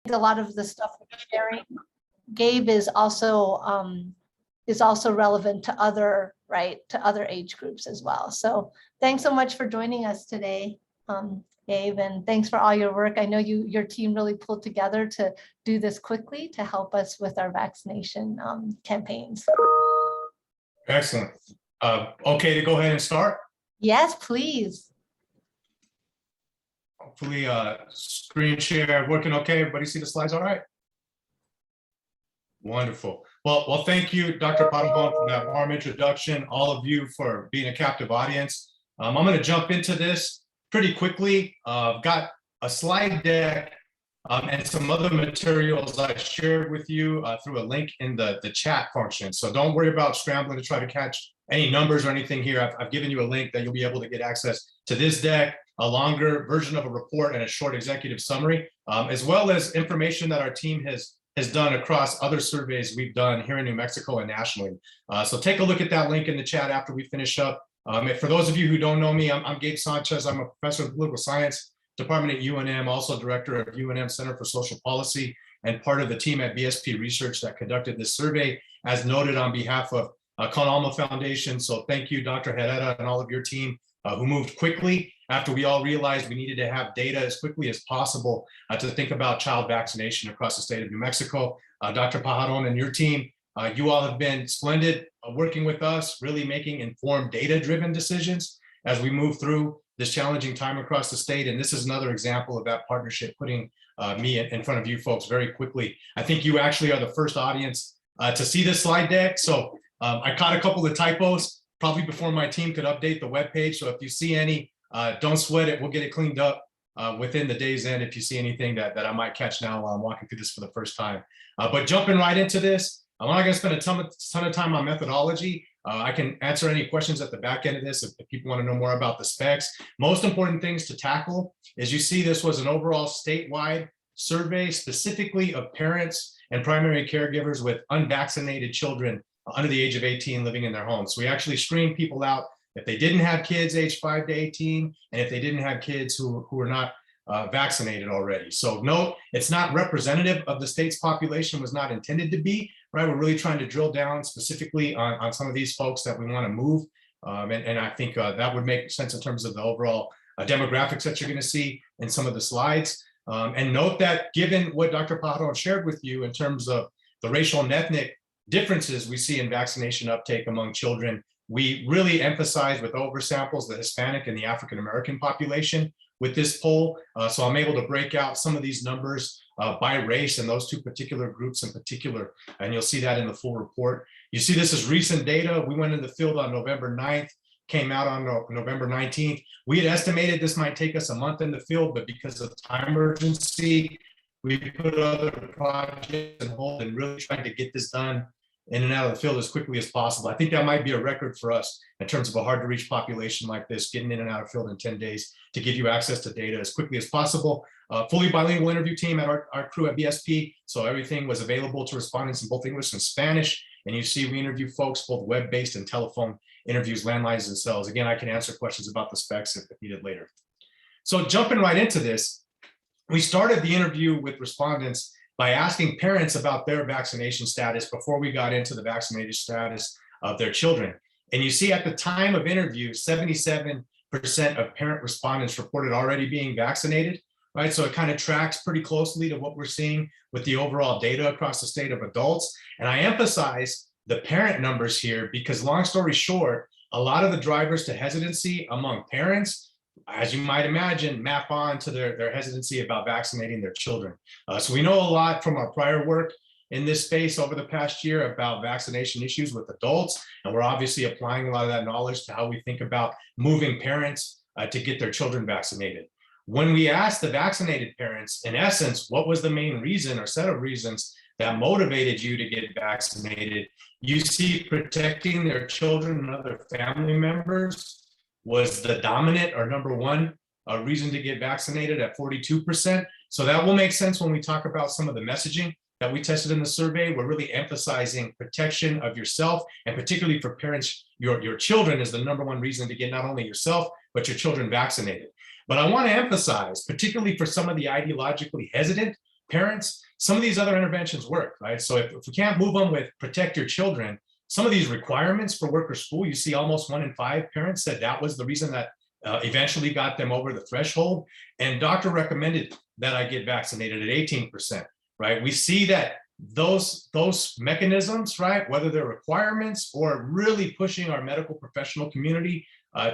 a lot of the stuff we're sharing, Gabe, is also relevant to other, to other age groups as well. So thanks so much for joining us today, Gabe, and thanks for all your work. I know your team really pulled together to do this quickly to help us with our vaccination campaigns. Excellent. Okay to go ahead and start? Yes, please. Hopefully screen share working okay. Everybody see the slides all right? Wonderful. Well, thank you, Dr. Padamon, for that warm introduction. All of you for being a captive audience. I'm going to jump into this pretty quickly. I've got a slide deck and some other materials I shared with you through a link in the chat function. So don't worry about scrambling to try to catch any numbers or anything here. I've given you a link that you'll be able to get access to this deck, a longer version of a report, and a short executive summary, as well as information that our team has done across other surveys we've done here in New Mexico and nationally. So take a look at that link in the chat after we finish up. For those of you who don't know me, I'm Gabe Sanchez. I'm a professor of political science department at UNM, also director of UNM Center for Social Policy, and part of the team at BSP Research that conducted this survey, as noted on behalf of Con Alma Foundation. So thank you, Dr. Herrera, and all of your team who moved quickly after we all realized we needed to have data as quickly as possible to think about child vaccination across the state of New Mexico. Dr. Pajaron and your team, you all have been splendid working with us, really making informed data-driven decisions as we move through this challenging time across the state. And this is another example of that partnership, putting me in front of you folks very quickly. I think you actually are the first audience to see this slide deck. So I caught a couple of typos probably before my team could update the webpage. So if you see any, don't sweat it, we'll get it cleaned up within the day's end if you see anything that I might catch now while I'm walking through this for the first time. But jumping right into this, I'm not going to spend a ton of time on methodology. I can answer any questions at the back end of this if people want to know more about the specs. Most important things to tackle is, you see, this was an overall statewide survey specifically of parents and primary caregivers with unvaccinated children under the age of 18 living in their homes. So we actually screened people out if they didn't have kids aged 5 to 18, and if they didn't have kids who were not vaccinated already. So note, it's not representative of the state's population, was not intended to be, right? We're really trying to drill down specifically on some of these folks that we want to move. And I think that would make sense in terms of the overall demographics that you're going to see in some of the slides. And note that given what Dr. Pajaron shared with you in terms of the racial and ethnic differences we see in vaccination uptake among children, we really emphasize with oversamples the Hispanic and the African-American population with this poll. So I'm able to break out some of these numbers by race and those two particular groups in particular, and you'll see that in the full report. You see this is recent data. We went in the field on November 9th, came out on November 19th. We had estimated this might take us a month in the field, but because of time urgency, we put other projects on hold and really tried to get this done in and out of the field as quickly as possible. I think that might be a record for us in terms of a hard to reach population like this, getting in and out of field in 10 days to give you access to data as quickly as possible. Fully bilingual interview team at our crew at BSP. So everything was available to respondents in both English and Spanish. And you see we interview folks, both web-based and telephone interviews, landlines and cells. Again, I can answer questions about the specs if needed later. So jumping right into this, we started the interview with respondents by asking parents about their vaccination status before we got into the vaccinated status of their children. And you see at the time of interview, 77% of parent respondents reported already being vaccinated, right? So it kind of tracks pretty closely to what we're seeing with the overall data across the state of adults. And I emphasize the parent numbers here because, long story short, a lot of the drivers to hesitancy among parents, as you might imagine, map on to their hesitancy about vaccinating their children. So we know a lot from our prior work in this space over the past year about vaccination issues with adults. And we're obviously applying a lot of that knowledge to how we think about moving parents to get their children vaccinated. When we asked the vaccinated parents, in essence, what was the main reason or set of reasons that motivated you to get vaccinated, you see protecting their children and other family members was the dominant or number one reason to get vaccinated at 42%. So that will make sense when we talk about some of the messaging that we tested in the survey. We're really emphasizing protection of yourself, and particularly for parents, your children is the number one reason to get not only yourself, but your children vaccinated. But I want to emphasize, particularly for some of the ideologically hesitant parents, some of these other interventions work, right? So if we can't move them with protect your children, some of these requirements for work or school, you see almost 1 in 5 parents said that was the reason that eventually got them over the threshold. And doctor recommended that I get vaccinated at 18%, right? We see that those mechanisms, right, whether they're requirements or really pushing our medical professional community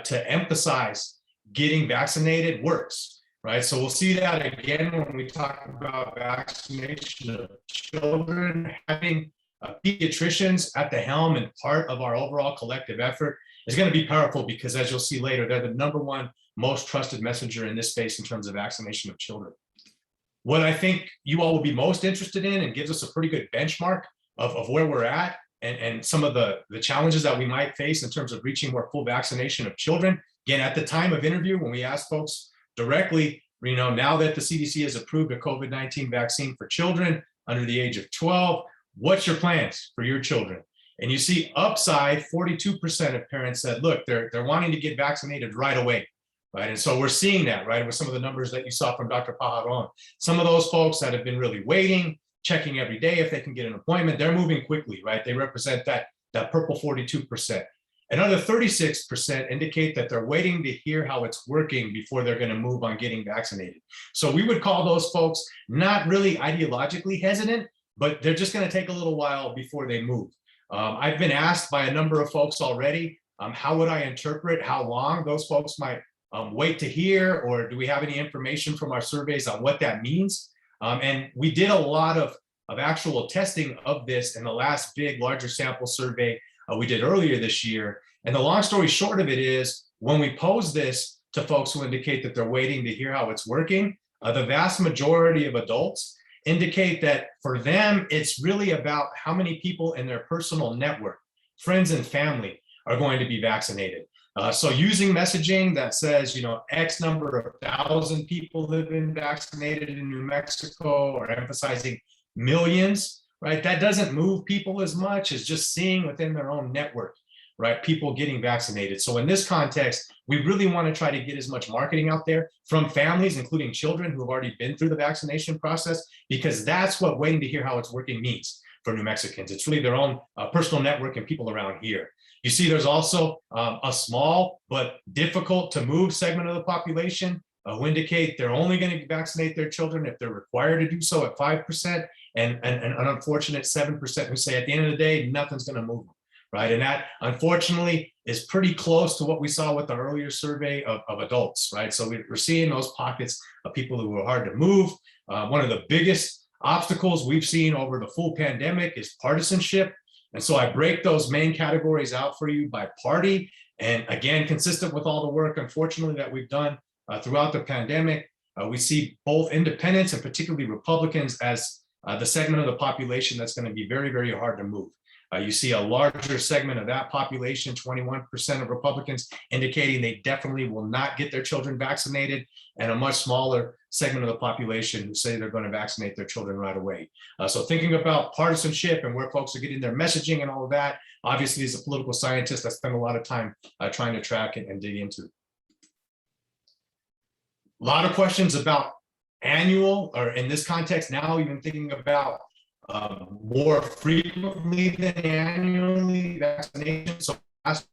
to emphasize getting vaccinated works, right? So we'll see that again when we talk about vaccination of children. Having pediatricians at the helm and part of our overall collective effort is going to be powerful, because as you'll see later, they're the #1 most trusted messenger in this space in terms of vaccination of children. What I think you all will be most interested in, and gives us a pretty good benchmark of where we're at and some of the challenges that we might face in terms of reaching more full vaccination of children. Again, at the time of interview, when we asked folks directly, now that the CDC has approved a COVID-19 vaccine for children under the age of 12, what's your plans for your children? And you see upside, 42% of parents said, look, they're wanting to get vaccinated right away, right? And so we're seeing that, right, with some of the numbers that you saw from Dr. Pajaron. Some of those folks that have been really waiting, checking every day if they can get an appointment, they're moving quickly, right? They represent that purple 42%. Another 36% indicate that they're waiting to hear how it's working before they're going to move on getting vaccinated. So we would call those folks not really ideologically hesitant, but they're just going to take a little while before they move. I've been asked by a number of folks already, how would I interpret how long those folks might wait to hear, or do we have any information from our surveys on what that means? And we did a lot of actual testing of this in the last big, larger sample survey we did earlier this year. And the long story short of it is, when we pose this to folks who indicate that they're waiting to hear how it's working, the vast majority of adults indicate that for them, it's really about how many people in their personal network, friends and family, are going to be vaccinated. So using messaging that says, X number of 1,000 people have been vaccinated in New Mexico, or emphasizing millions, right? That doesn't move people as much as just seeing within their own network, right, people getting vaccinated. So in this context, we really want to try to get as much marketing out there from families, including children who have already been through the vaccination process, because that's what waiting to hear how it's working means for New Mexicans. It's really their own personal network and people around here. You see, there's also a small but difficult to move segment of the population who indicate they're only going to vaccinate their children if they're required to do so at 5%, and an unfortunate 7% who say at the end of the day, nothing's going to move them. Right. And that, unfortunately, is pretty close to what we saw with the earlier survey of adults. Right. So we're seeing those pockets of people who are hard to move. One of the biggest obstacles we've seen over the full pandemic is partisanship. And so I break those main categories out for you by party. And again, consistent with all the work, unfortunately, that we've done throughout the pandemic, we see both independents and particularly Republicans as the segment of the population that's going to be very, very hard to move. You see a larger segment of that population, 21% of Republicans, indicating they definitely will not get their children vaccinated, and a much smaller segment of the population who say they're going to vaccinate their children right away. So thinking about partisanship and where folks are getting their messaging and all of that, obviously as a political scientist, I spend a lot of time trying to track and dig into. A lot of questions about annual, or in this context now, even thinking about more frequently than annually vaccination. So ask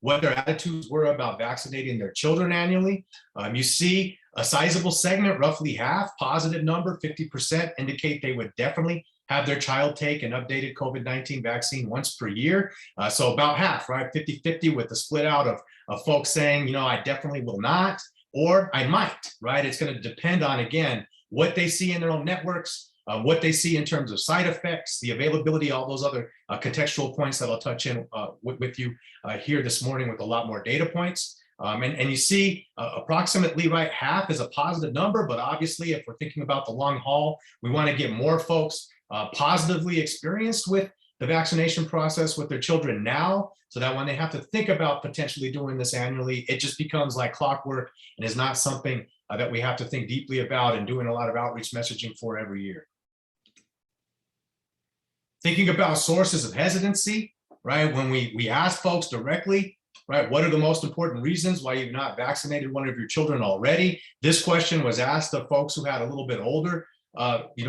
what their attitudes were about vaccinating their children annually. You see a sizable segment, roughly half, positive number, 50%, indicate they would definitely have their child take an updated COVID-19 vaccine once per year. So about half, right? 50-50, with the split out of folks saying, I definitely will not, or I might, right? It's going to depend on, again, what they see in their own networks, what they see in terms of side effects, the availability, all those other contextual points that I'll touch in with you here this morning with a lot more data points. And you see approximately, right, half is a positive number, but obviously if we're thinking about the long haul, we want to get more folks positively experienced with the vaccination process with their children now, so that when they have to think about potentially doing this annually, it just becomes like clockwork and is not something that we have to think deeply about and doing a lot of outreach messaging for every year. Thinking about sources of hesitancy, right? When we ask folks directly, right, what are the most important reasons why you've not vaccinated one of your children already? This question was asked of folks who had a little bit older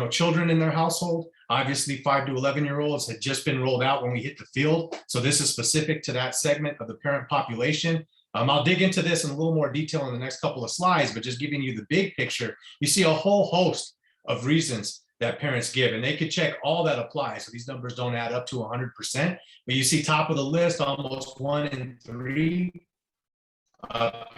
children in their household. Obviously, 5 to 11-year-olds had just been rolled out when we hit the field. So this is specific to that segment of the parent population. I'll dig into this in a little more detail in the next couple of slides, but just giving you the big picture, you see a whole host of reasons that parents give, and they could check all that apply. So these numbers don't add up to 100%, but you see top of the list, almost 1 in 3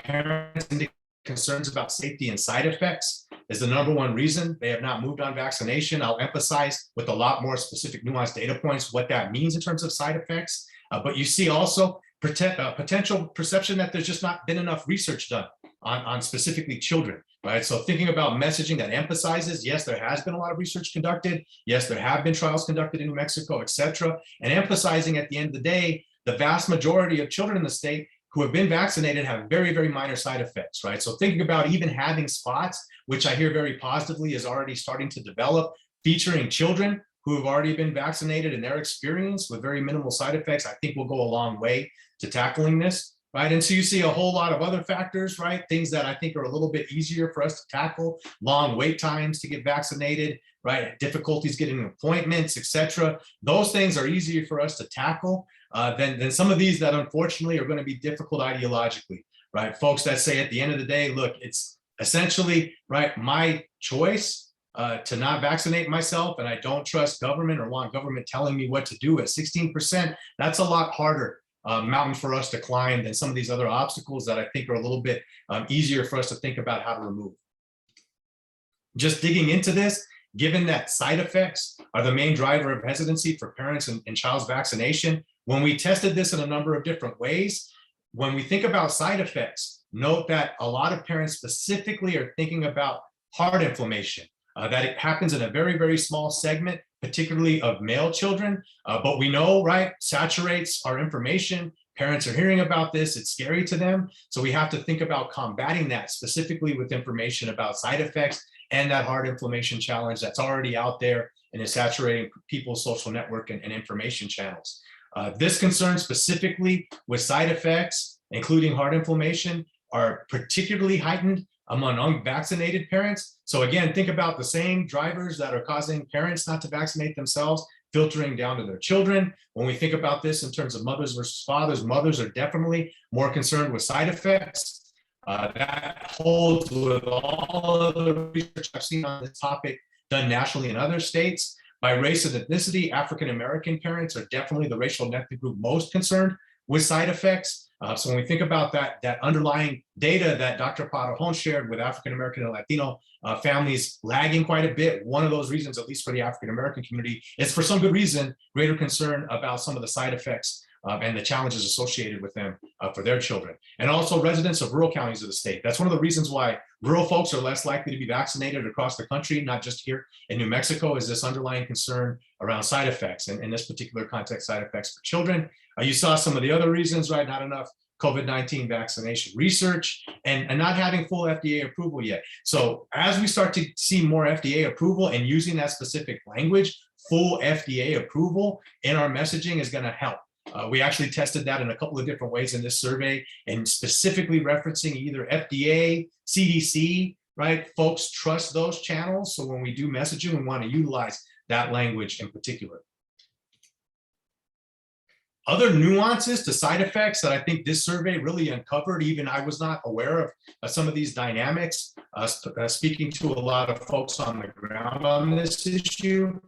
parents indicate concerns about safety and side effects is the number 1 reason they have not moved on vaccination. I'll emphasize with a lot more specific nuanced data points what that means in terms of side effects. But you see also potential perception that there's just not been enough research done on specifically children, right? So thinking about messaging that emphasizes, yes, there has been a lot of research conducted. Yes, there have been trials conducted in New Mexico, et cetera. And emphasizing at the end of the day, the vast majority of children in the state who have been vaccinated have very, very minor side effects, right? So thinking about even having spots, which I hear very positively is already starting to develop, featuring children who have already been vaccinated and their experience with very minimal side effects, I think will go a long way to tackling this, right? And so you see a whole lot of other factors, right? Things that I think are a little bit easier for us to tackle, long wait times to get vaccinated, right? Difficulties getting appointments, et cetera. Those things are easier for us to tackle than some of these that unfortunately are going to be difficult ideologically, right? Folks that say at the end of the day, look, it's essentially, right, my choice to not vaccinate myself, and I don't trust government or want government telling me what to do. At 16%, that's a lot harder mountain for us to climb than some of these other obstacles that I think are a little bit easier for us to think about how to remove. Just digging into this, given that side effects are the main driver of hesitancy for parents and child's vaccination, when we tested this in a number of different ways, when we think about side effects, note that a lot of parents specifically are thinking about heart inflammation, that it happens in a very, very small segment, particularly of male children. But we know, right, saturates our information. Parents are hearing about this. It's scary to them. So we have to think about combating that specifically with information about side effects and that heart inflammation challenge that's already out there and is saturating people's social network and information channels. This concern specifically with side effects, including heart inflammation, are particularly heightened among unvaccinated parents. So again, think about the same drivers that are causing parents not to vaccinate themselves, filtering down to their children. When we think about this in terms of mothers versus fathers, mothers are definitely more concerned with side effects. That holds with all of the research I've seen on this topic done nationally in other states. By race and ethnicity, African-American parents are definitely the racial and ethnic group most concerned with side effects. So when we think about that underlying data that Dr. Parejon shared with African-American and Latino families lagging quite a bit, one of those reasons, at least for the African-American community, is for some good reason, greater concern about some of the side effects and the challenges associated with them for their children. And also residents of rural counties of the state. That's one of the reasons why rural folks are less likely to be vaccinated across the country, not just here in New Mexico, is this underlying concern around side effects, and in this particular context, side effects for children. You saw some of the other reasons, right? Not enough COVID-19 vaccination research and not having full FDA approval yet. So as we start to see more FDA approval and using that specific language, full FDA approval in our messaging is going to help. We actually tested that in a couple of different ways in this survey, and specifically referencing either FDA, CDC, right? Folks trust those channels. So when we do messaging, we want to utilize that language in particular. Other nuances to side effects that I think this survey really uncovered, even I was not aware of some of these dynamics, speaking to a lot of folks on the ground on this issue.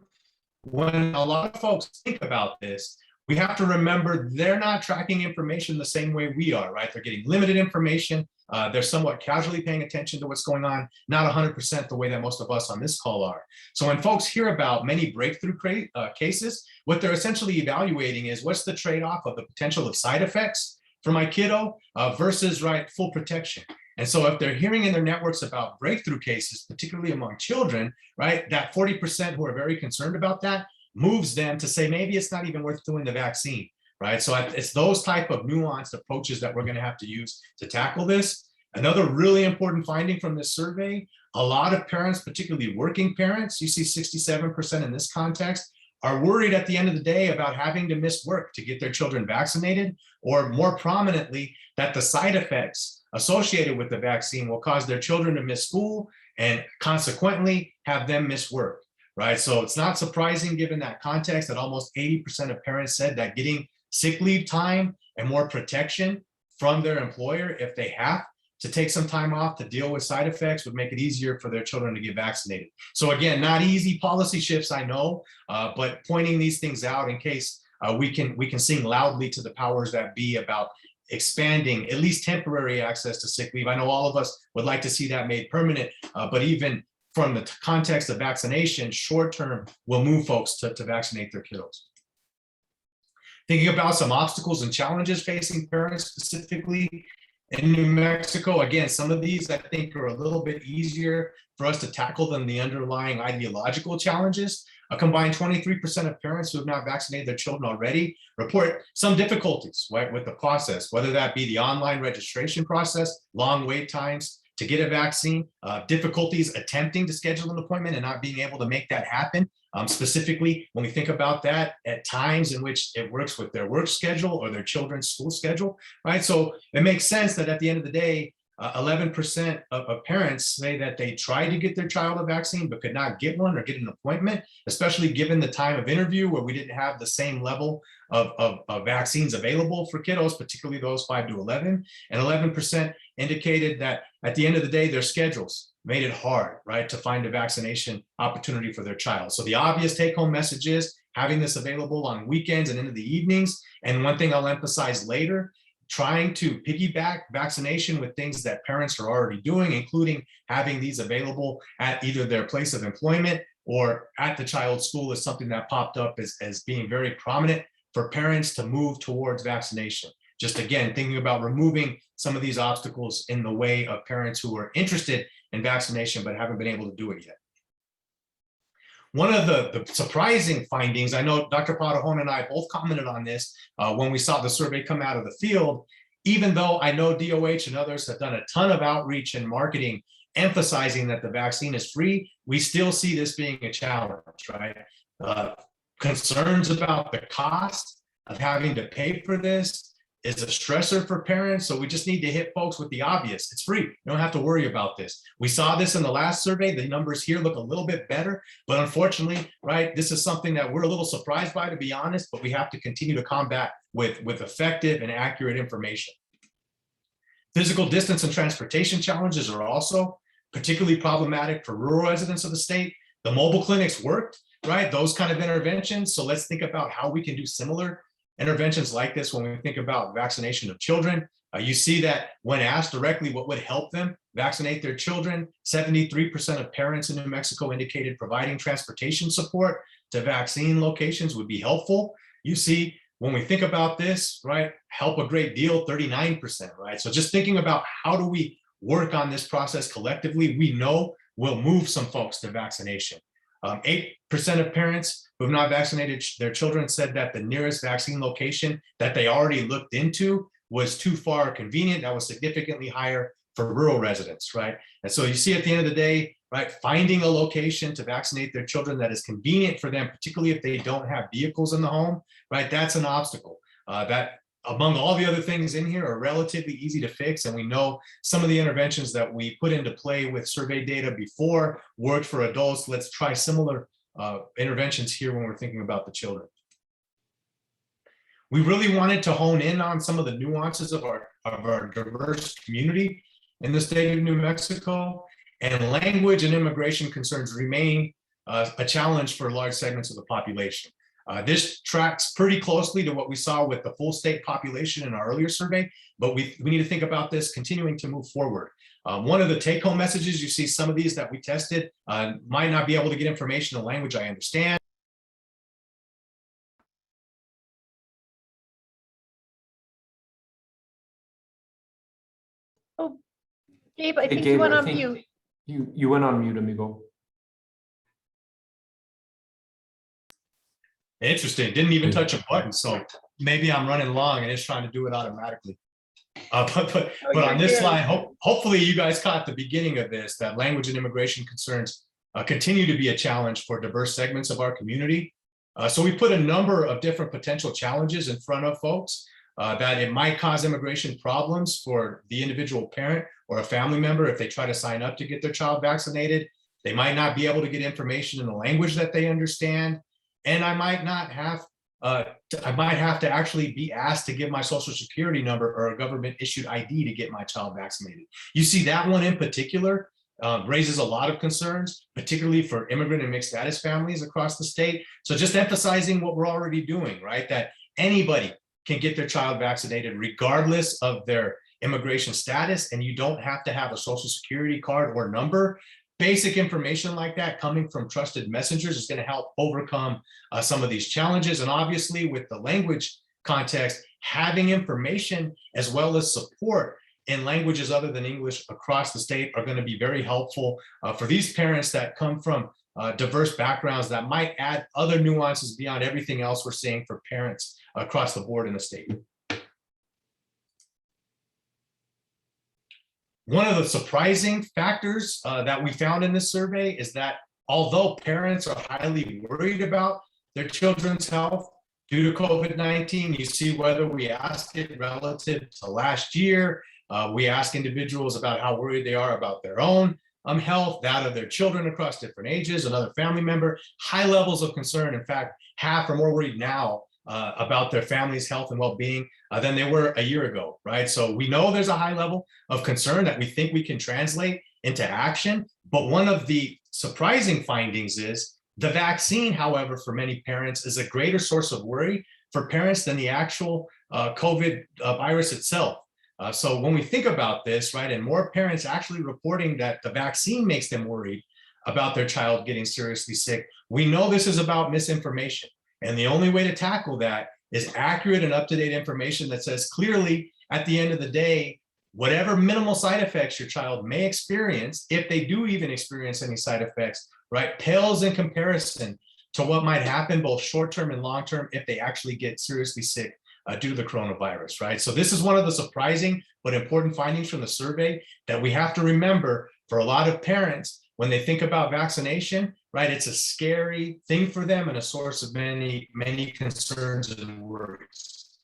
When a lot of folks think about this, we have to remember they're not tracking information the same way we are, right? They're getting limited information. They're somewhat casually paying attention to what's going on, not 100% the way that most of us on this call are. So when folks hear about many breakthrough cases, what they're essentially evaluating is what's the trade-off of the potential of side effects for my kiddo versus, right, full protection. And so if they're hearing in their networks about breakthrough cases, particularly among children, right, that 40% who are very concerned about that moves them to say, maybe it's not even worth doing the vaccine, right? So it's those type of nuanced approaches that we're going to have to use to tackle this. Another really important finding from this survey, a lot of parents, particularly working parents, you see 67% in this context, are worried at the end of the day about having to miss work to get their children vaccinated, or more prominently, that the side effects associated with the vaccine will cause their children to miss school and consequently have them miss work, right? So it's not surprising given that context that almost 80% of parents said that getting sick leave time and more protection from their employer if they have to take some time off to deal with side effects would make it easier for their children to get vaccinated. So again, not easy policy shifts, I know, but pointing these things out in case we can sing loudly to the powers that be about expanding at least temporary access to sick leave. I know all of us would like to see that made permanent, but even from the context of vaccination, short term will move folks to vaccinate their kiddos. Thinking about some obstacles and challenges facing parents specifically in New Mexico, again, some of these I think are a little bit easier for us to tackle than the underlying ideological challenges. A combined 23% of parents who have not vaccinated their children already report some difficulties, right, with the process, whether that be the online registration process, long wait times to get a vaccine, difficulties attempting to schedule an appointment and not being able to make that happen. Specifically, when we think about that at times in which it works with their work schedule or their children's school schedule, right? So it makes sense that at the end of the day, 11% of parents say that they tried to get their child a vaccine but could not get one or get an appointment, especially given the time of interview where we didn't have the same level of vaccines available for kiddos, particularly those 5 to 11. And 11% indicated that at the end of the day, their schedules made it hard, right, to find a vaccination opportunity for their child. So the obvious take-home message is having this available on weekends and into the evenings. And one thing I'll emphasize later, trying to piggyback vaccination with things that parents are already doing, including having these available at either their place of employment or at the child's school, is something that popped up as being very prominent for parents to move towards vaccination. Just again, thinking about removing some of these obstacles in the way of parents who are interested in vaccination but haven't been able to do it yet. One of the surprising findings, I know Dr. Padajón and I both commented on this when we saw the survey come out of the field, even though I know DOH and others have done a ton of outreach and marketing emphasizing that the vaccine is free, we still see this being a challenge, right? Concerns about the cost of having to pay for this is a stressor for parents. So we just need to hit folks with the obvious. It's free. You don't have to worry about this. We saw this in the last survey. The numbers here look a little bit better, but unfortunately, right, this is something that we're a little surprised by, to be honest, but we have to continue to combat with effective and accurate information. Physical distance and transportation challenges are also particularly problematic for rural residents of the state. The mobile clinics worked, right? Those kind of interventions. So let's think about how we can do similar interventions like this when we think about vaccination of children. You see that when asked directly what would help them vaccinate their children, 73% of parents in New Mexico indicated providing transportation support to vaccine locations would be helpful. You see, when we think about this, right, help a great deal, 39%, right? So just thinking about how do we work on this process collectively, we know will move some folks to vaccination. 8% of parents who have not vaccinated their children said that the nearest vaccine location that they already looked into was too far convenient. That was significantly higher for rural residents, right? And so you see at the end of the day, right, finding a location to vaccinate their children that is convenient for them, particularly if they don't have vehicles in the home, right, that's an obstacle. That among all the other things in here are relatively easy to fix. And we know some of the interventions that we put into play with survey data before worked for adults. Let's try similar interventions here when we're thinking about the children. We really wanted to hone in on some of the nuances of our diverse community in the state of New Mexico, and language and immigration concerns remain a challenge for large segments of the population. This tracks pretty closely to what we saw with the full state population in our earlier survey, but we need to think about this continuing to move forward. One of the take-home messages, you see some of these that we tested, might not be able to get information in language I understand. Oh, Gabe, I Hey, think Gabe, you went I on think mute. You went on mute, amigo. Interesting, didn't even touch a button, so maybe I'm running long and it's trying to do it automatically. But on this slide, hopefully you guys caught the beginning of this, that language and immigration concerns continue to be a challenge for diverse segments of our community. So we put a number of different potential challenges in front of folks. that it might cause immigration problems for the individual parent or a family member if they try to sign up to get their child vaccinated. They might not be able to get information in the language that they understand. And I might have to actually be asked to give my social security number or a government issued ID to get my child vaccinated. You see, that one in particular raises a lot of concerns, particularly for immigrant and mixed status families across the state. So just emphasizing what we're already doing, right? That anybody can get their child vaccinated regardless of their immigration status, and you don't have to have a social security card or number. Basic information like that coming from trusted messengers is going to help overcome some of these challenges. And obviously with the language context, having information as well as support in languages other than English across the state are going to be very helpful for these parents that come from diverse backgrounds that might add other nuances beyond everything else we're seeing for parents across the board in the state. One of the surprising factors that we found in this survey is that although parents are highly worried about their children's health due to COVID-19, you see whether we asked it relative to last year, we ask individuals about how worried they are about their own health, that of their children across different ages, another family member, high levels of concern. In fact, half are more worried now about their family's health and well-being than they were a year ago, right? So we know there's a high level of concern that we think we can translate into action. But one of the surprising findings is the vaccine, however, for many parents is a greater source of worry for parents than the actual COVID virus itself. So when we think about this, right, and more parents actually reporting that the vaccine makes them worried about their child getting seriously sick, we know this is about misinformation. And the only way to tackle that is accurate and up-to-date information that says clearly at the end of the day, whatever minimal side effects your child may experience, if they do even experience any side effects, right, pales in comparison to what might happen both short-term and long-term if they actually get seriously sick due to the coronavirus, right? So this is one of the surprising but important findings from the survey that we have to remember for a lot of parents when they think about vaccination, right? It's a scary thing for them and a source of many, many concerns and worries.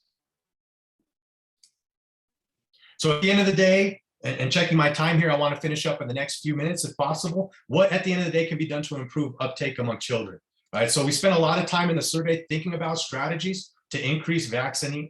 So at the end of the day, and checking my time here, I want to finish up in the next few minutes if possible. What at the end of the day can be done to improve uptake among children, right? So we spent a lot of time in the survey thinking about strategies to increase vaccine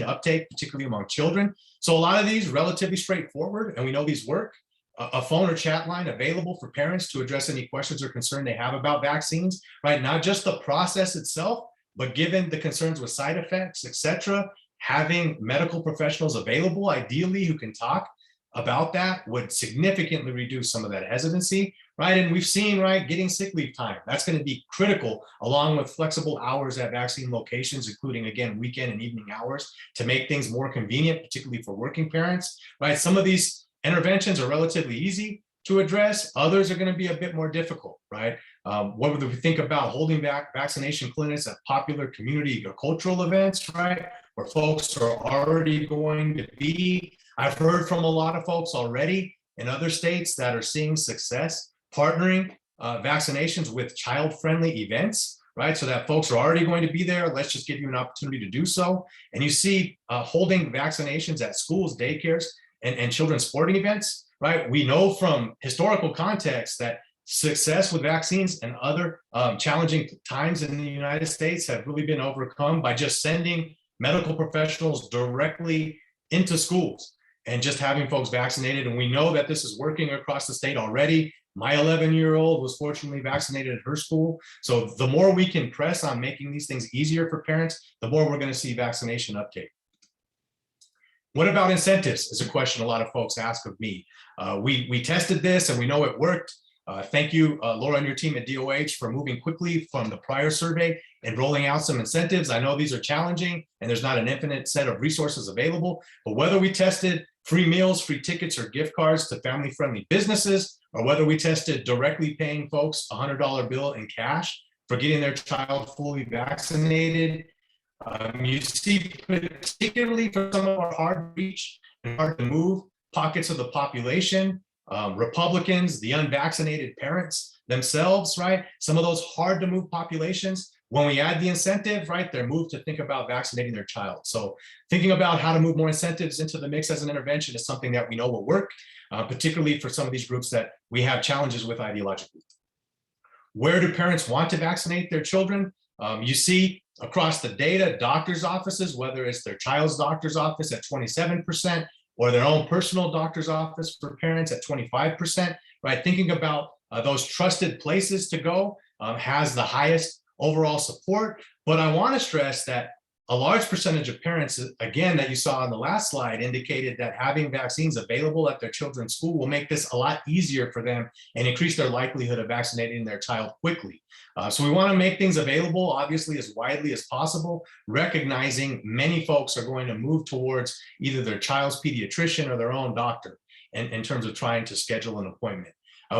uptake, particularly among children. So a lot of these relatively straightforward, and we know these work. A phone or chat line available for parents to address any questions or concern they have about vaccines, right? Not just the process itself, but given the concerns with side effects, et cetera, having medical professionals available, ideally, who can talk about that would significantly reduce some of that hesitancy, right? And we've seen, right, getting sick leave time. That's going to be critical along with flexible hours at vaccine locations, including, again, weekend and evening hours to make things more convenient, particularly for working parents, right? Some of these interventions are relatively easy to address. Others are going to be a bit more difficult, right? What would we think about holding back vaccination clinics at popular community or cultural events, right? Where folks are already going to be. I've heard from a lot of folks already in other states that are seeing success partnering vaccinations with child-friendly events, right? So that folks are already going to be there. Let's just give you an opportunity to do so. And you see holding vaccinations at schools, daycares, and children's sporting events, right? We know from historical context that success with vaccines and other challenging times in the United States have really been overcome by just sending medical professionals directly into schools and just having folks vaccinated. And we know that this is working across the state already. My 11-year-old was fortunately vaccinated at her school. So the more we can press on making these things easier for parents, the more we're going to see vaccination uptake. What about incentives is a question a lot of folks ask of me. We tested this and we know it worked. Thank you, Laura and your team at DOH for moving quickly from the prior survey and rolling out some incentives. I know these are challenging and there's not an infinite set of resources available, but whether we tested free meals, free tickets, or gift cards to family-friendly businesses, or whether we tested directly paying folks a $100 bill in cash for getting their child fully vaccinated, you see, particularly for some of our hard to reach and hard to move pockets of the population, Republicans, the unvaccinated parents themselves, right? Some of those hard to move populations, when we add the incentive, right, they're moved to think about vaccinating their child. So thinking about how to move more incentives into the mix as an intervention is something that we know will work, particularly for some of these groups that we have challenges with ideologically. Where do parents want to vaccinate their children? You see across the data, doctors' offices, whether it's their child's doctor's office at 27%, or their own personal doctor's office for parents at 25%, right? Thinking about those trusted places to go has the highest overall support. But I want to stress that a large percentage of parents, again, that you saw on the last slide, indicated that having vaccines available at their children's school will make this a lot easier for them and increase their likelihood of vaccinating their child quickly. So we want to make things available, obviously, as widely as possible, recognizing many folks are going to move towards either their child's pediatrician or their own doctor in terms of trying to schedule an appointment.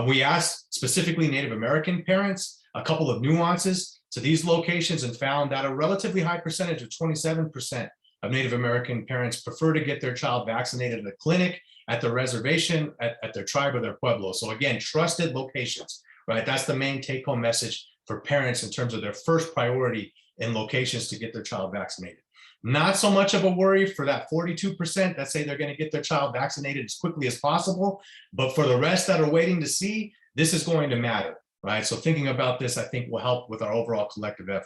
We asked specifically Native American parents a couple of nuances to these locations and found that a relatively high percentage of 27% of Native American parents prefer to get their child vaccinated at a clinic, at the reservation, at their tribe or their pueblo. So again, trusted locations, right? That's the main take-home message for parents in terms of their first priority in locations to get their child vaccinated. Not so much of a worry for that 42% that say they're going to get their child vaccinated as quickly as possible, but for the rest that are waiting to see, this is going to matter. Right. So thinking about this, I think will help with our overall collective effort.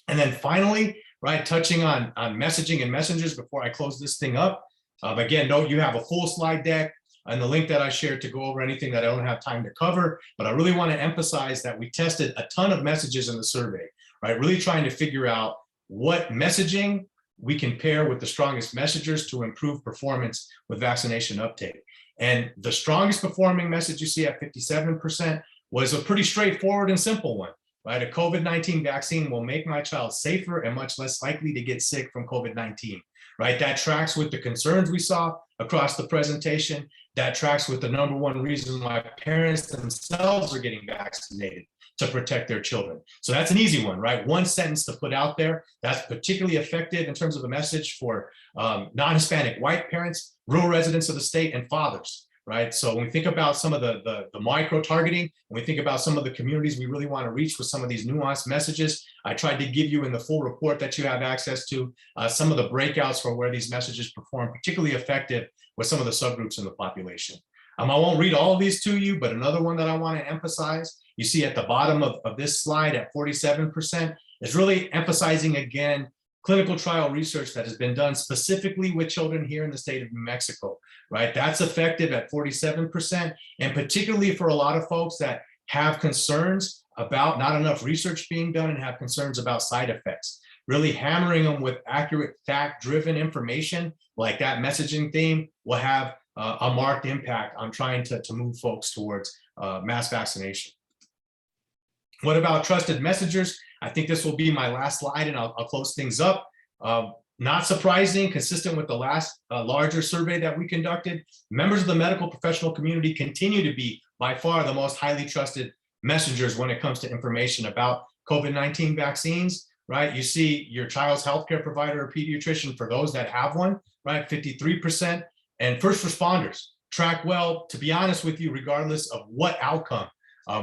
And then finally, right, touching on messaging and messengers before I close this thing up. Again, note you have a full slide deck and the link that I shared to go over anything that I don't have time to cover. But I really want to emphasize that we tested a ton of messages in the survey, right? Really trying to figure out what messaging we can pair with the strongest messengers to improve performance with vaccination uptake. And the strongest performing message you see at 57% was a pretty straightforward and simple one, right? A COVID-19 vaccine will make my child safer and much less likely to get sick from COVID-19, right? That tracks with the concerns we saw across the presentation. That tracks with the number one reason why parents themselves are getting vaccinated, to protect their children. So that's an easy one, right? One sentence to put out there. That's particularly effective in terms of a message for non-Hispanic white parents, rural residents of the state, and fathers. Right. So when we think about some of the micro targeting, when we think about some of the communities we really want to reach with some of these nuanced messages, I tried to give you in the full report that you have access to some of the breakouts for where these messages perform particularly effective with some of the subgroups in the population. I won't read all of these to you, but another one that I want to emphasize, you see at the bottom of this slide at 47%, is really emphasizing again clinical trial research that has been done specifically with children here in the state of New Mexico, right? That's effective at 47%, and particularly for a lot of folks that have concerns about not enough research being done and have concerns about side effects. Really hammering them with accurate, fact-driven information like that messaging theme will have a marked impact on trying to move folks towards mass vaccination. What about trusted messengers? I think this will be my last slide and I'll close things up. Not surprising, consistent with the last larger survey that we conducted, members of the medical professional community continue to be by far the most highly trusted messengers when it comes to information about COVID-19 vaccines, right? You see your child's healthcare provider or pediatrician for those that have one, right? 53%. And first responders track well, to be honest with you, regardless of what outcome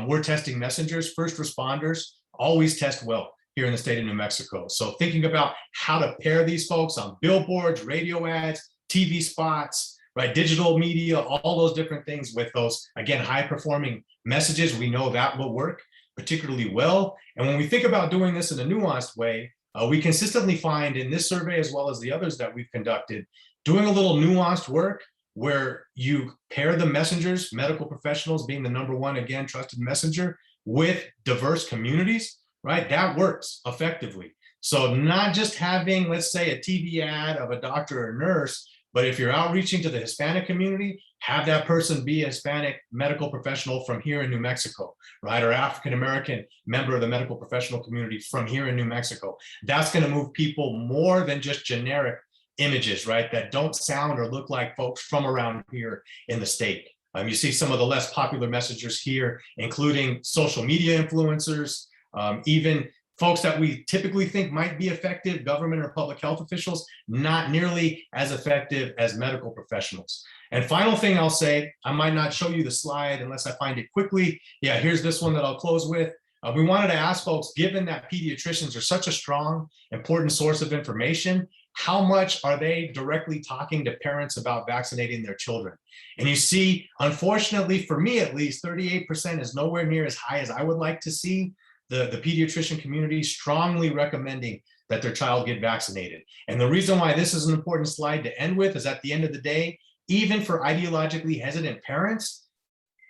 we're testing messengers, first responders always test well here in the state of New Mexico. So thinking about how to pair these folks on billboards, radio ads, TV spots, right, digital media, all those different things with those, again, high performing messages, we know that will work particularly well. And when we think about doing this in a nuanced way, we consistently find in this survey, as well as the others that we've conducted, doing a little nuanced work where you pair the messengers, medical professionals being the number one, again, trusted messenger, with diverse communities, right? That works effectively. So not just having, let's say, a TV ad of a doctor or nurse, but if you're outreaching to the Hispanic community, have that person be a Hispanic medical professional from here in New Mexico, right? Or African-American member of the medical professional community from here in New Mexico. That's going to move people more than just generic images, right? That don't sound or look like folks from around here in the state. You see some of the less popular messengers here, including social media influencers, even folks that we typically think might be effective, government or public health officials, not nearly as effective as medical professionals. And final thing I'll say, I might not show you the slide unless I find it quickly. Yeah, here's this one that I'll close with. We wanted to ask folks, given that pediatricians are such a strong, important source of information, how much are they directly talking to parents about vaccinating their children? And you see, unfortunately, for me at least, 38% is nowhere near as high as I would like to see. The pediatrician community strongly recommending that their child get vaccinated. And the reason why this is an important slide to end with is at the end of the day, even for ideologically hesitant parents,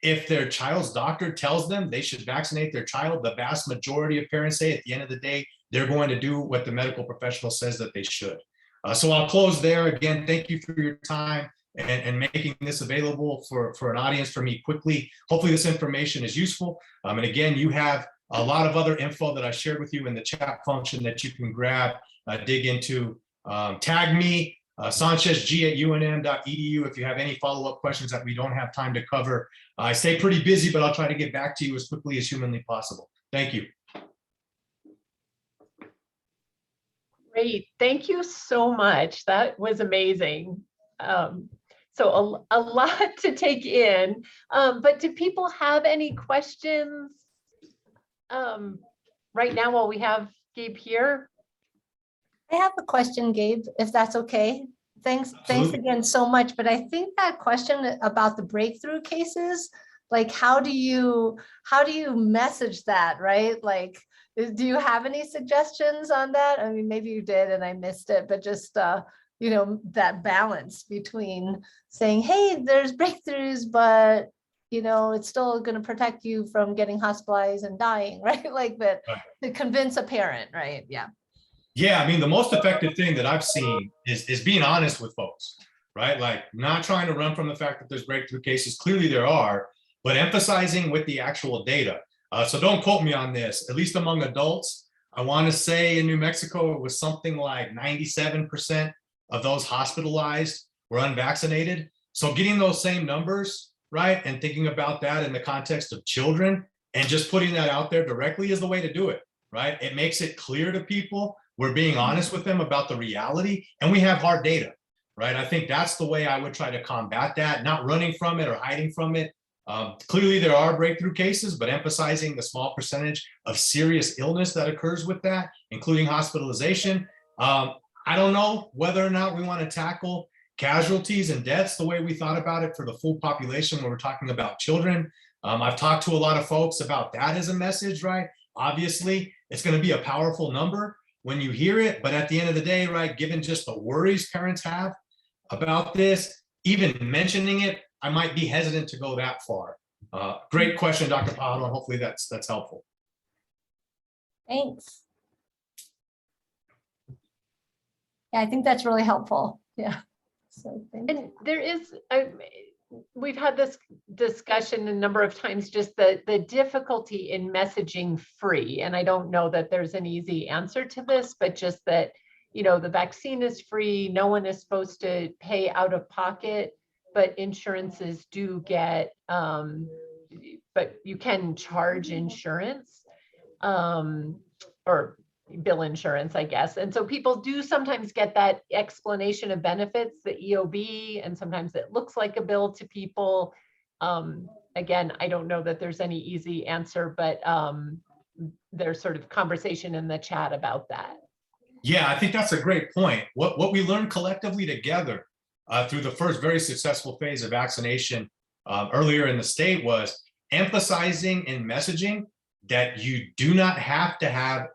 if their child's doctor tells them they should vaccinate their child, the vast majority of parents say at the end of the day, they're going to do what the medical professional says that they should. So I'll close there. Again, thank you for your time and making this available for an audience for me quickly. Hopefully this information is useful. And again, you have a lot of other info that I shared with you in the chat function that you can grab, dig into. Tag me, sanchezg@unm.edu if you have any follow-up questions that we don't have time to cover. I stay pretty busy, but I'll try to get back to you as quickly as humanly possible. Thank you. Great, thank you so much. That was amazing. So a lot to take in, but do people have any questions right now while we have Gabe here? I have a question, Gabe, if that's okay. Thanks again so much. But I think that question about the breakthrough cases, like how do you message that, right? Like, do you have any suggestions on that? I mean, maybe you did and I missed it, but just that balance between saying, hey, there's breakthroughs, but it's still going to protect you from getting hospitalized and dying, right? Like that, Right. To convince a parent, right? Yeah. Yeah, I mean, the most effective thing that I've seen is being honest with folks, right? Like not trying to run from the fact that there's breakthrough cases. Clearly there are, but emphasizing with the actual data. So don't quote me on this, at least among adults. I want to say in New Mexico, it was something like 97% of those hospitalized were unvaccinated. So getting those same numbers, right? And thinking about that in the context of children and just putting that out there directly is the way to do it, right? It makes it clear to people. We're being honest with them about the reality, and we have hard data, right? I think that's the way I would try to combat that, not running from it or hiding from it. Clearly there are breakthrough cases, but emphasizing the small percentage of serious illness that occurs with that, including hospitalization. I don't know whether or not we want to tackle casualties and deaths the way we thought about it for the full population when we're talking about children. I've talked to a lot of folks about that as a message, right? Obviously, it's going to be a powerful number when you hear it, but at the end of the day, right, given just the worries parents have about this, even mentioning it, I might be hesitant to go that far. Great question, Dr. Pado, and hopefully that's helpful. Thanks. Yeah, I think that's really helpful. Yeah. So thank you. And there is, we've had this discussion a number of times, just the difficulty in messaging free. And I don't know that there's an easy answer to this, but just that, the vaccine is free. No one is supposed to pay out of pocket, but insurances do get, but you can charge insurance or bill insurance, I guess. And so people do sometimes get that explanation of benefits, the EOB, and sometimes it looks like a bill to people. Again, I don't know that there's any easy answer, but there's sort of conversation in the chat about that. Yeah, I think that's a great point. What we learned collectively together through the first very successful phase of vaccination earlier in the state was emphasizing in messaging that you do not have to have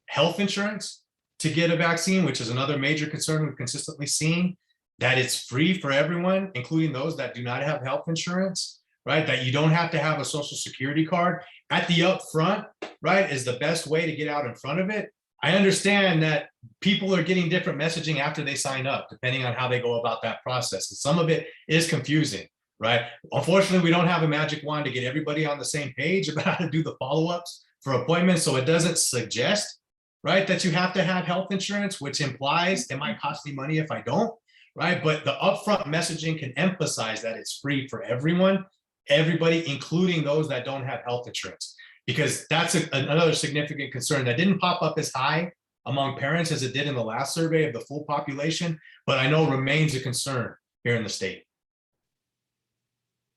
health insurance to get a vaccine, which is another major concern we've consistently seen, that it's free for everyone, including those that do not have health insurance, right? That you don't have to have a social security card at the upfront, right? Is the best way to get out in front of it. I understand that people are getting different messaging after they sign up, depending on how they go about that process. And some of it is confusing, right? Unfortunately, we don't have a magic wand to get everybody on the same page about how to do the follow-ups for appointments. So it doesn't suggest, right, that you have to have health insurance, which implies it might cost me money if I don't, right? But the upfront messaging can emphasize that it's free for everybody, including those that don't have health insurance. because that's another significant concern that didn't pop up as high among parents as it did in the last survey of the full population, but I know remains a concern here in the state.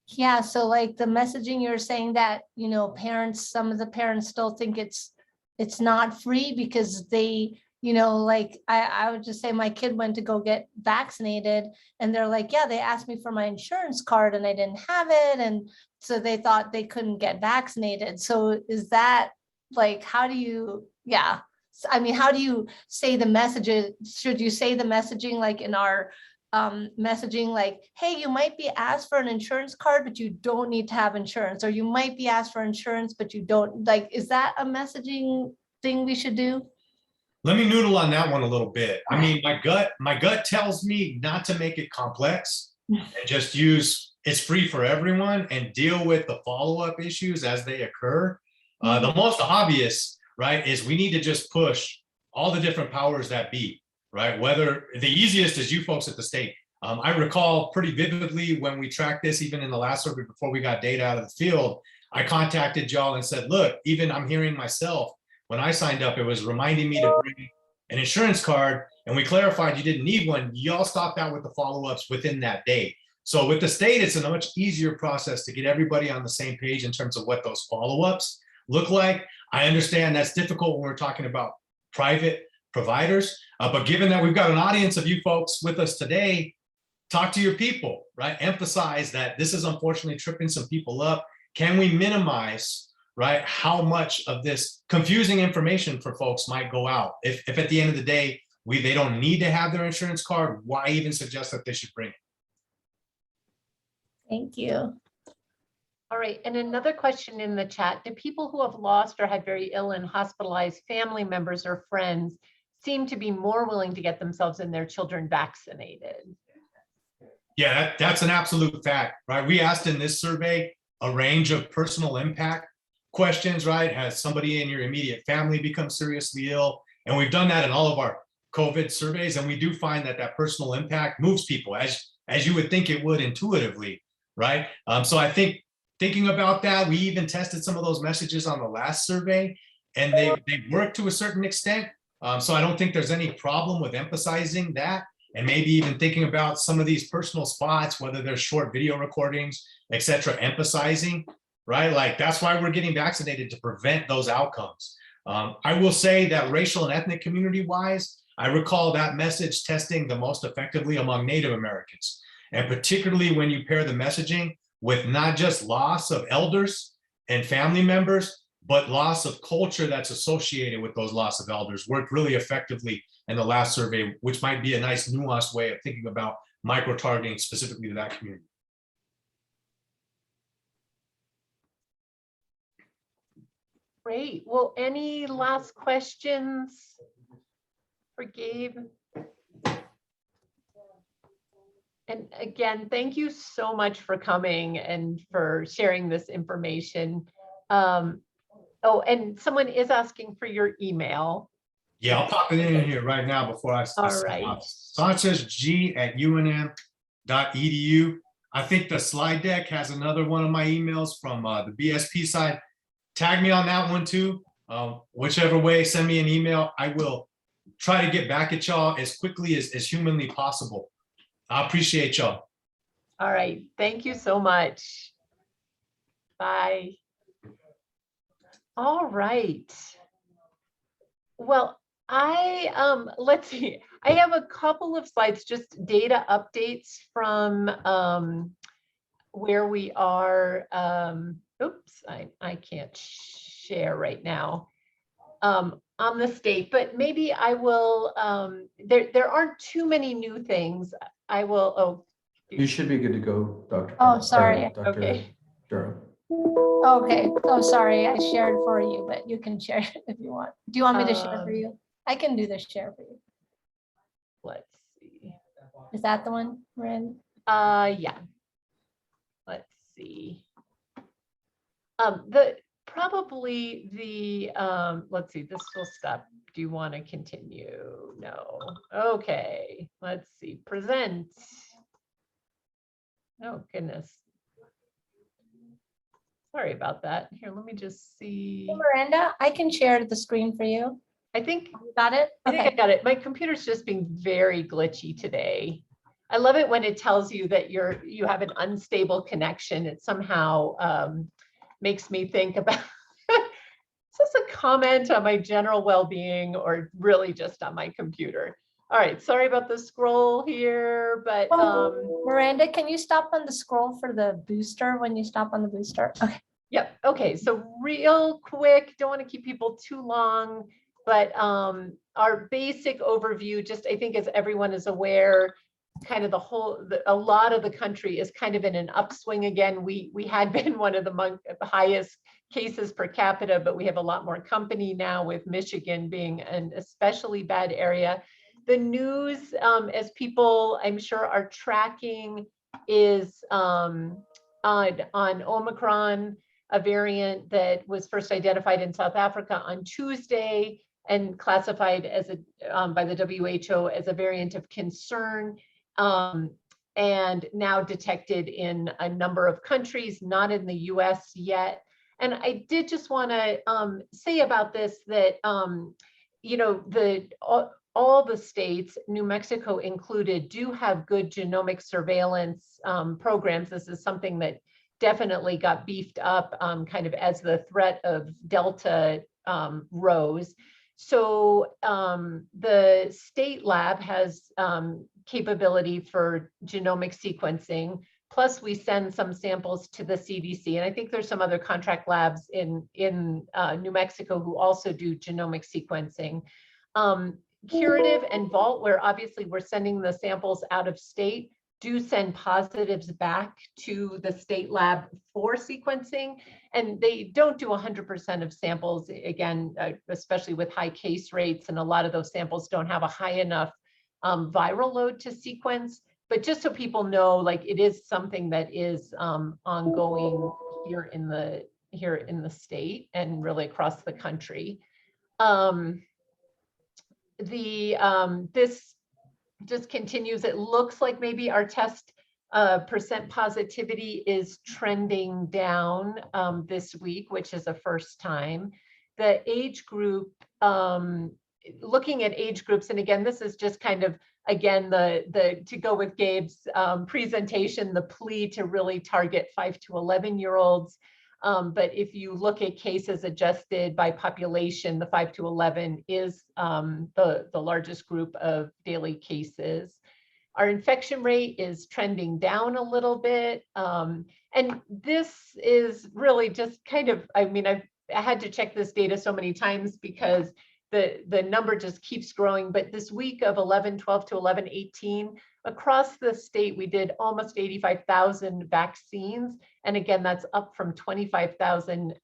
Yeah, so like the messaging, you're saying that, you know, parents, some of the parents still think it's not free because they, you know, like I would just say my kid went to go get vaccinated and they're like, yeah, they asked me for my insurance card and I didn't have it. And so they thought they couldn't get vaccinated. So is that like, how do you, yeah. I mean, how do you say the messages? Should you say the messaging like in our messaging like, hey, you might be asked for an insurance card, but you don't need to have insurance, or you might be asked for insurance, but you don't, like, is that a messaging thing we should do? Let me noodle on that one a little bit. I mean, my gut tells me not to make it complex and just use it's free for everyone and deal with the follow-up issues as they occur. The most obvious, right, is we need to just push all the different powers that be, right? Whether the easiest is you folks at the state. I recall pretty vividly when we tracked this, even in the last survey before we got data out of the field, I contacted y'all and said, look, even I'm hearing myself, when I signed up, it was reminding me to bring an insurance card, and we clarified you didn't need one. Y'all stopped out with the follow-ups within that day. So with the state, it's a much easier process to get everybody on the same page in terms of what those follow-ups look like. I understand that's difficult when we're talking about private providers, but given that we've got an audience of you folks with us today, talk to your people, right? Emphasize that this is unfortunately tripping some people up. Can we minimize, right, how much of this confusing information for folks might go out? If at the end of the day, they don't need to have their insurance card, why even suggest that they should bring it? Thank you. All right, and another question in the chat, do people who have lost or had very ill and hospitalized family members or friends seem to be more willing to get themselves and their children vaccinated? Yeah, that's an absolute fact, right? We asked in this survey a range of personal impact questions, right? Has somebody in your immediate family become seriously ill? And we've done that in all of our COVID surveys, and we do find that that personal impact moves people as you would think it would intuitively, right? So I think thinking about that, we even tested some of those messages on the last survey, and they work to a certain extent. So I don't think there's any problem with emphasizing that, and maybe even thinking about some of these personal spots, whether they're short video recordings, et cetera, emphasizing, right? Like that's why we're getting vaccinated, to prevent those outcomes. I will say that racial and ethnic community wise, I recall that message testing the most effectively among Native Americans. And particularly when you pair the messaging with not just loss of elders and family members, but loss of culture that's associated with those loss of elders, worked really effectively in the last survey, which might be a nice nuanced way of thinking about micro-targeting specifically to that community. Great, well, any last questions for Gabe? And again, thank you so much for coming and for sharing this information. Oh, and someone is asking for your email. Yeah, I'll pop it in here right now before I All right. SanchezG@unm.edu. I think the slide deck has another one of my emails from the BSP side. Tag me on that one too. Whichever way, send me an email. I will try to get back at y'all as quickly as humanly possible. I appreciate y'all. All right, thank you so much. Bye. All right. Well, let's see, I have a couple of slides, just data updates from where we are. Oops, I can't share right now on the state, but maybe I will, there aren't too many new things. I will, oh. You should be good to go, Dr. Oh, sorry. Dr. Okay. Durham. Okay, oh, sorry, I shared for you, but you can share it if you want. Do you want me to share for you? I can do the share for you. Let's see. Is that the one we're in? Yeah. Let's see. Probably the let's see, this will stop. Do you want to continue? No. Okay, let's see. Present. Oh goodness. Sorry about that. Here, let me just see. Miranda, I can share the screen for you. I think You got it? I think I Okay. got it. My computer's just being very glitchy today. I love it when it tells you that you have an unstable connection. It somehow makes me think about, is this a comment on my general well-being or really just on my computer? All right, sorry about the scroll here, but Miranda, can you stop on the scroll for the booster when you stop on the booster? Okay. yep. Okay. So real quick, don't want to keep people too long, but our basic overview, just I think as everyone is aware, kind of a lot of the country is kind of in an upswing again. We had been one of the highest cases per capita, but we have a lot more company now with Michigan being an especially bad area. The news, as people I'm sure are tracking, is on Omicron, a variant that was first identified in South Africa on Tuesday and classified as by the WHO as a variant of concern, and now detected in a number of countries, not in the US yet. And I did just want to say about this that you know, all the states, New Mexico included, do have good genomic surveillance programs. This is something that definitely got beefed up kind of as the threat of Delta rose. So the state lab has capability for genomic sequencing. Plus, we send some samples to the CDC, and I think there's some other contract labs in New Mexico who also do genomic sequencing. Curative and Vault, where obviously we're sending the samples out of state, do send positives back to the state lab for sequencing, and they don't do 100% of samples, again, especially with high case rates, and a lot of those samples don't have a high enough viral load to sequence. But just so people know, like, it is something that is ongoing here in the state and really across the country. This just continues. It looks like maybe our test percent positivity is trending down this week, which is a first time. The age group, looking at age groups, and again, this is just kind of, again, to go with Gabe's presentation, the plea to really target 5 to 11-year-olds. But if you look at cases adjusted by population, the 5 to 11 is the largest group of daily cases. Our infection rate is trending down a little bit. And this is really just kind of, I mean, I had to check this data so many times because the number just keeps growing. But this week of 11/12 to 11/18, across the state, we did almost 85,000 vaccines. And again, that's up from 25,000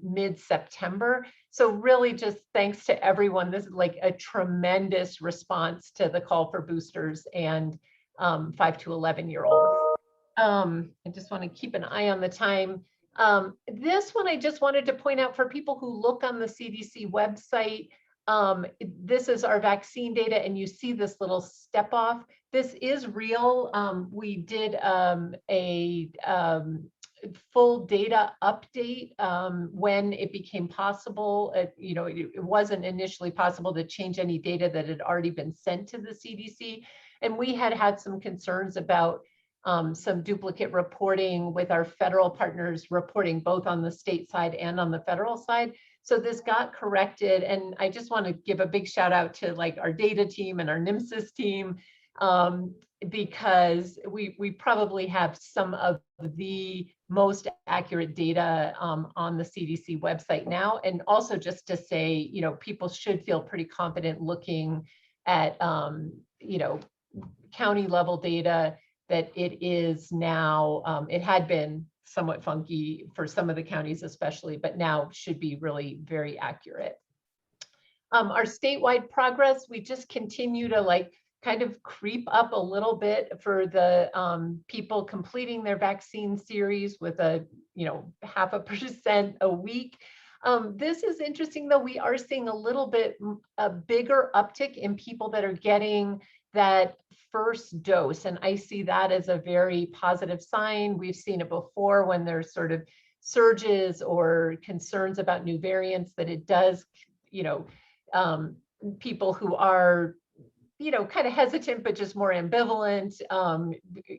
mid-September. So really just thanks to everyone. This is like a tremendous response to the call for boosters and 5 to 11-year-olds. I just want to keep an eye on the time. This one I just wanted to point out for people who look on the CDC website. This is our vaccine data, and you see this little step off. This is real. We did a full data update when it became possible. You know, it wasn't initially possible to change any data that had already been sent to the CDC. And we had some concerns about some duplicate reporting with our federal partners reporting both on the state side and on the federal side. So this got corrected. And I just want to give a big shout out to like our data team and our NIMSIS team, because we probably have some of the most accurate data on the CDC website now. And also just to say, you know, people should feel pretty confident looking at, you know, county level data, that it is now, it had been somewhat funky for some of the counties especially, but now should be really very accurate. Our statewide progress, we just continue to like kind of creep up a little bit for the people completing their vaccine series with a, you know, 0.5% a week. This is interesting though, we are seeing a little bit a bigger uptick in people that are getting that first dose. And I see that as a very positive sign. We've seen it before when there's sort of surges or concerns about new variants, that it does, people who are, kind of hesitant, but just more ambivalent,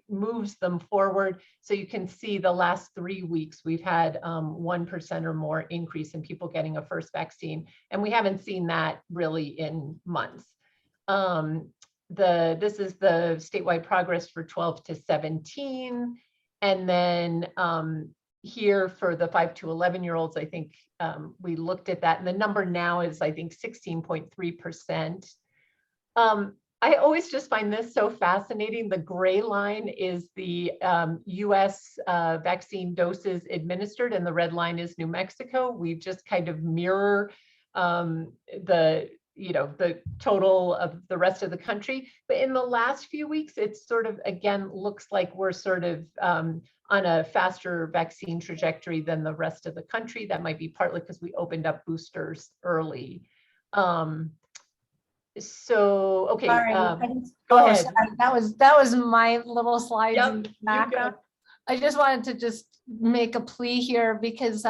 moves them forward. So you can see the last 3 weeks, we've had 1% or more increase in people getting a first vaccine. And we haven't seen that really in months. This is the statewide progress for 12 to 17. And then here for the 5 to 11-year-olds, I think we looked at that, and the number now is, I think, 16.3%. I always just find this so fascinating. The gray line is the US vaccine doses administered, and the red line is New Mexico. We just kind of mirror the total of the rest of the country. But in the last few weeks, it's sort of, again, looks like we're sort of on a faster vaccine trajectory than the rest of the country. That might be partly because we opened up boosters early. So, okay, Sorry, go ahead. sorry. That was my little slides Yep, in the you background. I just wanted to just make a plea here because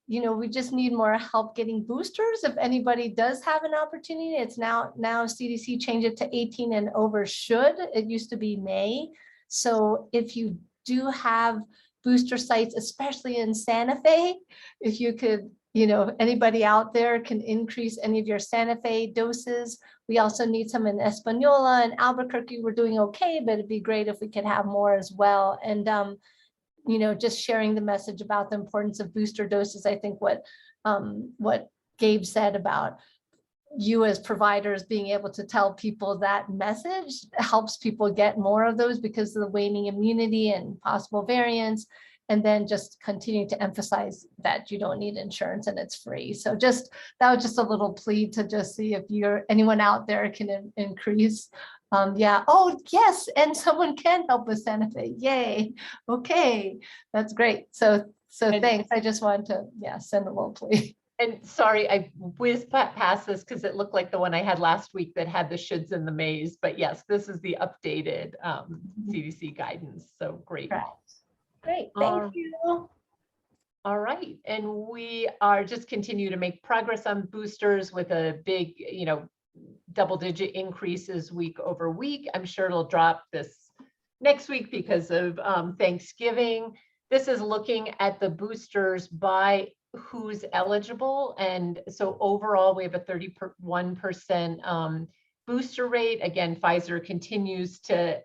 we just need more help getting boosters. If anybody does have an opportunity, it's now CDC changed it to 18 and over should. It used to be May. So if you do have booster sites, especially in Santa Fe, if you could, anybody out there can increase any of your Santa Fe doses. We also need some in Espanola and Albuquerque. We're doing okay, but it'd be great if we could have more as well. And just sharing the message about the importance of booster doses. I think what Gabe said about you as providers being able to tell people that message helps people get more of those because of the waning immunity and possible variants. And then just continue to emphasize that you don't need insurance and it's free. So that was just a little plea to just see if anyone out there can increase. Yeah. Oh, yes. And someone can help with Santa Fe. Yay. Okay. That's great. So thanks. I just wanted to, send a little plea. And sorry, I whizzed past this because it looked like the one I had last week that had the shoulds and the mays. But yes, this is the updated CDC guidance. So great. Right. Great. Thank you. All right. And we are just continue to make progress on boosters with a big, double-digit increases week over week. I'm sure it'll drop this next week because of Thanksgiving. This is looking at the boosters by who's eligible. And so overall, we have a 31% booster rate. Again, Pfizer continues to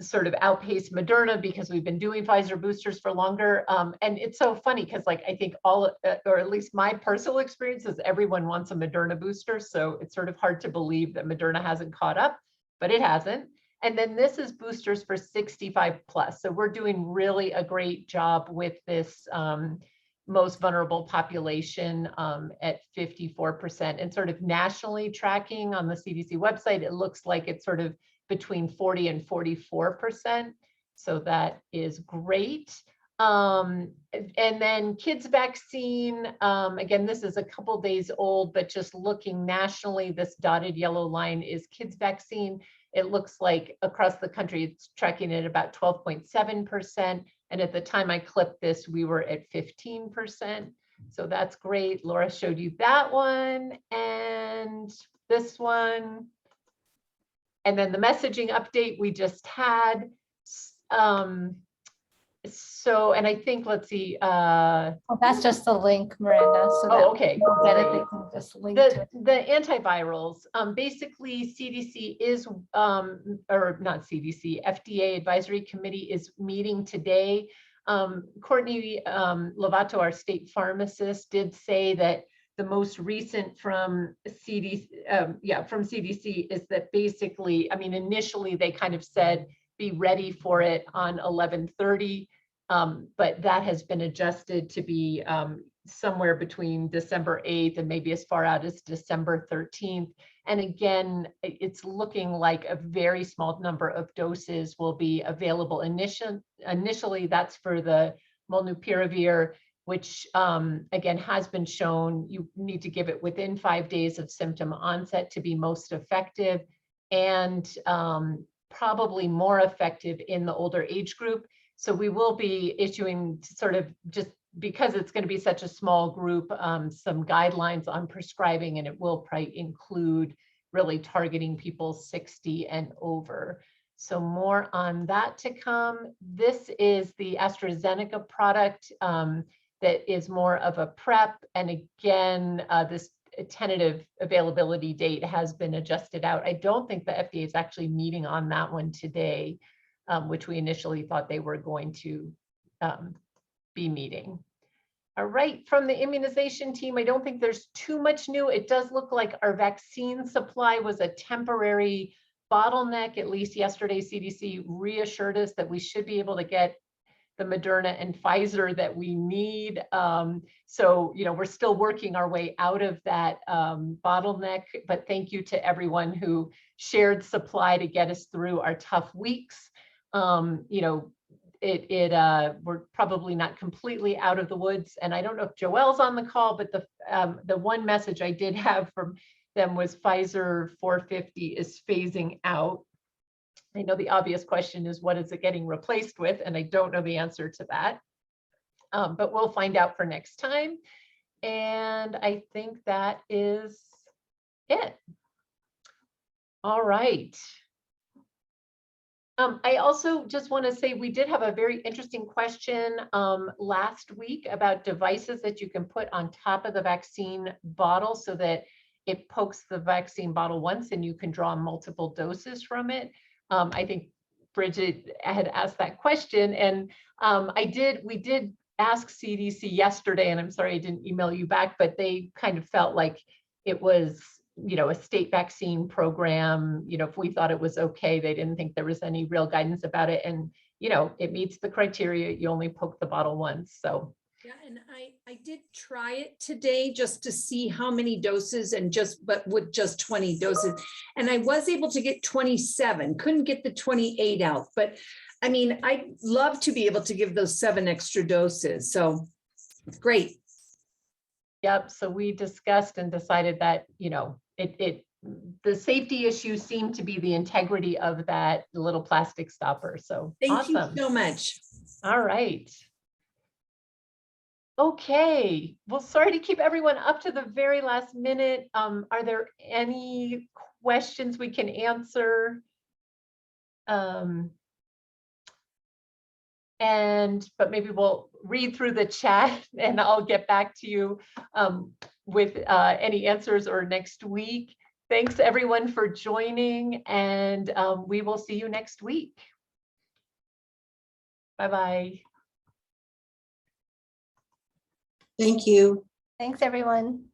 sort of outpace Moderna because we've been doing Pfizer boosters for longer. And it's so funny because I think or at least my personal experience is everyone wants a Moderna booster. So it's sort of hard to believe that Moderna hasn't caught up, but it hasn't. And then this is boosters for 65 plus. So we're doing really a great job with this most vulnerable population at 54%, and sort of nationally tracking on the CDC website, it looks like it's sort of between 40 and 44%. So that is great. And then kids vaccine, again, this is a couple days old, but just looking nationally, this dotted yellow line is kids vaccine. It looks like across the country, it's tracking at about 12.7%. And at the time I clipped this, we were at 15%. So that's great. Laura showed you that one and this one. And then the messaging update we just had. And I think, let's see. Oh, that's just the link, Miranda. So that okay. You'll get it, they can just link to it. The antivirals, basically CDC is, or not CDC, FDA Advisory Committee is meeting today. Courtney Lovato, our state pharmacist, did say that the most recent from CDC, from CDC is that basically, initially they kind of said, be ready for it on 11/30, but that has been adjusted to be somewhere between December 8th and maybe as far out as December 13th. And again, it's looking like a very small number of doses will be available initially. That's for the molnupiravir, which again has been shown you need to give it within 5 days of symptom onset to be most effective, and probably more effective in the older age group. So we will be issuing sort of, just because it's going to be such a small group, some guidelines on prescribing, and it will probably include really targeting people 60 and over. So more on that to come. This is the AstraZeneca product that is more of a prep. And again, this tentative availability date has been adjusted out. I don't think the FDA is actually meeting on that one today, which we initially thought they were going to be meeting. All right, from the immunization team, I don't think there's too much new. It does look like our vaccine supply was a temporary bottleneck. At least yesterday, CDC reassured us that we should be able to get the Moderna and Pfizer that we need. So, you know, we're still working our way out of that bottleneck, but thank you to everyone who shared supply to get us through our tough weeks. You know, we're probably not completely out of the woods. And I don't know if Joelle's on the call, but the one message I did have from them was Pfizer 450 is phasing out. I know the obvious question is, what is it getting replaced with? And I don't know the answer to that, but we'll find out for next time. And I think that is it. All right. I also just want to say we did have a very interesting question last week about devices that you can put on top of the vaccine bottle so that it pokes the vaccine bottle once and you can draw multiple doses from it. I think Bridget had asked that question, and we did ask CDC yesterday, and I'm sorry I didn't email you back, but they kind of felt like it was, you know, a state vaccine program. You know, if we thought it was okay, they didn't think there was any real guidance about it. And, you know, it meets the criteria. You only poke the bottle once. So yeah, and I did try it today just to see how many doses, and but with just 20 doses. And I was able to get 27, couldn't get the 28 out. But I mean, I'd love to be able to give those 7 extra doses. So great. yep. So we discussed and decided that, you know, the safety issue seemed to be the integrity of that little plastic stopper. So Thank you awesome. so much. All right. Okay, well, sorry to keep everyone up to the very last minute. Are there any questions we can answer? But maybe we'll read through the chat and I'll get back to you with any answers or next week. Thanks everyone for joining, and we will see you next week. Bye-bye. Thank you. Thanks, everyone.